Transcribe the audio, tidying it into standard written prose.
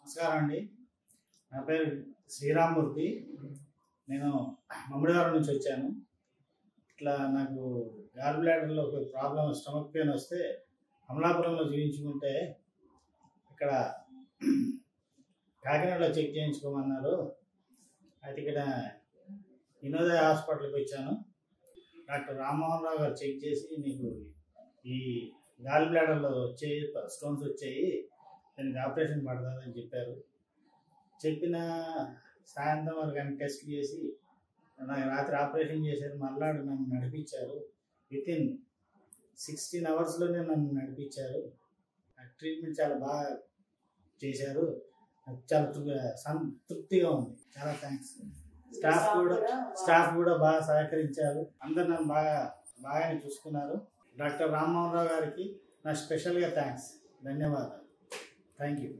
నమస్కారం అండి. నా పేరు శ్రీరామ్మూర్తి. నేను మమ్మడివారం నుంచి వచ్చాను. ఇట్లా నాకు గాల్ బ్లాడర్లో ఒక ప్రాబ్లం, స్టమక్ పెయిన్ వస్తే అమలాపురంలో చూపించుకుంటే ఇక్కడ కాకినాడలో చెక్ చేయించుకోమన్నారు. అయితే ఇక్కడ వినోదయ హాస్పిటల్కి వచ్చాను. డాక్టర్ రామ్మోహన్ రావు గారు చెక్ చేసి నీకు ఈ గాల్ బ్లాడర్లో స్టోన్స్ వచ్చాయి, దానికి ఆపరేషన్ పడుతుందని చెప్పారు. చెప్పిన సాయంత్రం వరకు ఆయన టెస్ట్ చేసి నాకు రాత్రి ఆపరేషన్ చేశారు. మళ్ళా నన్ను నడిపించారు. వితిన్ 16 అవర్స్లోనే నన్ను నడిపించారు. ట్రీట్మెంట్ చాలా బాగా చేశారు. చాలా సంతృప్తిగా ఉంది. చాలా థ్యాంక్స్. స్టాఫ్ కూడా బాగా సహకరించారు. అందరు నన్ను బాగానే చూసుకున్నారు. డాక్టర్ రామ్మోహన్ రావు గారికి నా స్పెషల్గా థ్యాంక్స్, ధన్యవాదాలు. Thank you.